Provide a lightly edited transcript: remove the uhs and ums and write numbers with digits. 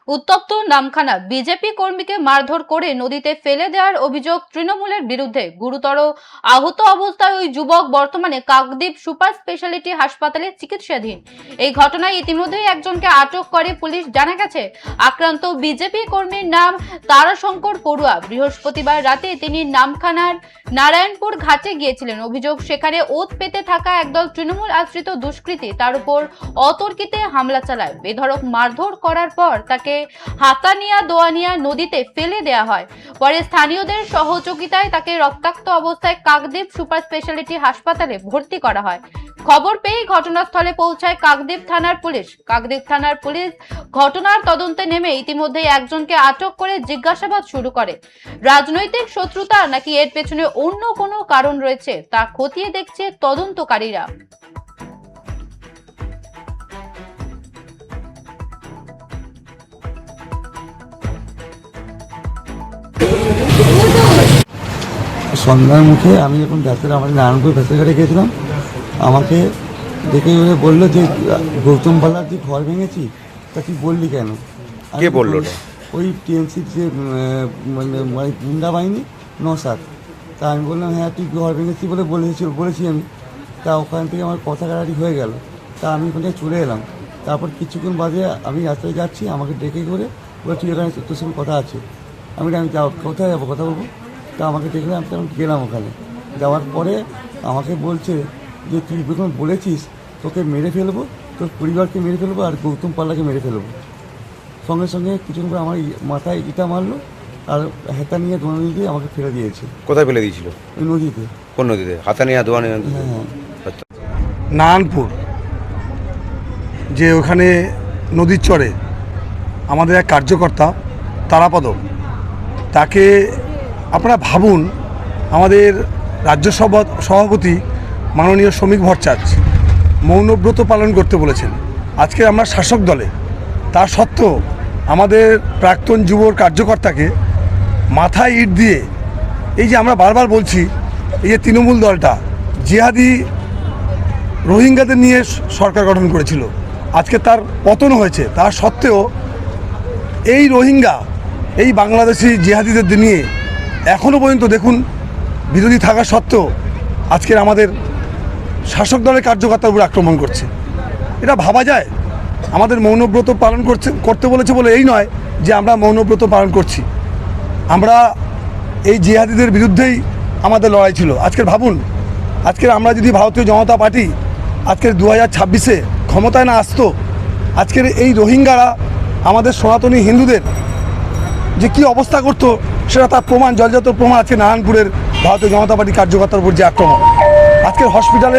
উত্তপ্ত নামখানা বিজেপি কর্মীকে মারধর করে নদীতে ফেলে দেওয়ার অভিযোগ তৃণমূলের বিরুদ্ধে। গুরুতর আহত অবস্থায় ওই যুবক বর্তমানে কাকদ্বীপ সুপার স্পেশালিটি হাসপাতালে চিকিৎসাধীন। এই ঘটনায় ইতিমধ্যেই একজনকে আটক করে পুলিশ। জানা গেছে, আক্রান্ত বিজেপি কর্মীর নাম তারাশঙ্কর পড়ুয়া। বৃহস্পতিবার রাতে তিনি নামখানার নারায়ণপুর ঘাটে গিয়েছিলেন। অভিযোগ, সেখানে ওত পেতে থাকা একদল তৃণমূল আশ্রিত দুষ্কৃতী তার উপর অতর্কিতে হামলা চালায়। বেধড়ক মারধর করার পর তাকে হাতানিয়া দোয়ানিয়া নদীতে ফেলে দেওয়া হয়। পরে স্থানীয়দের সহযোগিতায় তাকে রক্তাক্ত অবস্থায় কাকদ্বীপ সুপার স্পেশালিটি হাসপাতালে ভর্তি করা হয়। খবর পেয়ে ঘটনাস্থলে পৌঁছায় কাকদ্বীপ থানার পুলিশ। কাকদ্বীপ থানার পুলিশ ঘটনার তদন্তে নেমে ইতিমধ্যে একজনকে আটক করে জিজ্ঞাসাবাদ শুরু করে। রাজনৈতিক শত্রুতা নাকি এর পেছনে অন্য কোনো কারণ রয়েছে তা খতিয়ে দেখছে তদন্তকারীরা। সন্ধ্যার মুখে আমি যখন ভেতরে আমাদের নারায়ণপুর ভেতরে ঘাটে গিয়েছিলাম, আমাকে দেখে বললো যে গৌতম পাল্লার যে ঘর ভেঙেছি তা তুই বললি কেন? কে বললো? ওই টিএমসির যে মানে গুন্ডা বাহিনী নসাদ। তা আমি বললাম হ্যাঁ তুই ঘর ভেঙেছি বলে বলেছি আমি। তা ওখান থেকে আমার কথা কাটাকাটি হয়ে গেল। তা আমি ওখান থেকে চলে এলাম। তারপর কিছুক্ষণ বাদে আমি রাস্তায় যাচ্ছি, আমাকে ডেকে করে বলে তুই এখানে তোর সঙ্গে কথা আছে। আমি যাও, কোথায় যাবো, কথা বলবো? তা আমাকে দেখলাম, আমি গেলাম ওখানে। যাওয়ার পরে আমাকে বলছে যে তুই যখন বলেছিস তোকে মেরে ফেলবো, তোর পরিবারকে মেরে ফেলবো আর গৌতম পাল্লাকে মেরে ফেলবো। সঙ্গে সঙ্গে কিছুক্ষণ পরে আমার মাথায় ইটা মারলো আর হাতা নিয়ে দোয়া দিয়ে আমাকে ফেলে দিয়েছে। কোথায় ফেলে দিয়েছিল? ওই নদীতে। কোন নদীতে? হাতানিয়া দোয়ানিয়া? হ্যাঁ হ্যাঁ। নারায়ণপুর যে ওখানে নদীর চরে আমাদের এক কার্যকর্তা তারাপদ, তাকে আপনারা ভাবুন, আমাদের রাজ্য সভাপতি মাননীয় শ্রমিক ভট্টাচার্য মৌনব্রত পালন করতে বলেছেন। আজকে আমরা শাসক দলে, তা সত্ত্বেও আমাদের প্রাক্তন যুব কার্যকর্তাকে মাথায় ইট দিয়ে, এই যে আমরা বারবার বলছি এই যে তৃণমূল দলটা জিহাদি রোহিঙ্গাদের নিয়ে সরকার গঠন করেছিল, আজকে তার পতন হয়েছে, তা সত্ত্বেও এই রোহিঙ্গা এই বাংলাদেশি জিহাদিদের নিয়ে এখনও পর্যন্ত দেখুন বিরোধী থাকা সত্ত্বেও আজকের আমাদের শাসক দলের কার্যকর্তার উপর আক্রমণ করছে। এটা ভাবা যায়? আমাদের মৌনব্রত পালন করতে বলেছে বলে এই নয় যে আমরা মৌনব্রত পালন করছি। আমরা এই জিহাদিদের বিরুদ্ধেই আমাদের লড়াই ছিল। আজকের ভাবুন, আজকের আমরা যদি ভারতীয় জনতা পার্টি আজকের 2026-এ ক্ষমতায় না আসতো, আজকের এই রোহিঙ্গারা আমাদের সনাতনী হিন্দুদের যে কী অবস্থা করতো সেটা তার প্রমাণ, জলজাত প্রমাণ আজকে নারায়ণপুরের ভারতীয় জনতা পার্টি কার্যকর্তার উপর যে আক্রমণ। আজকের হসপিটালে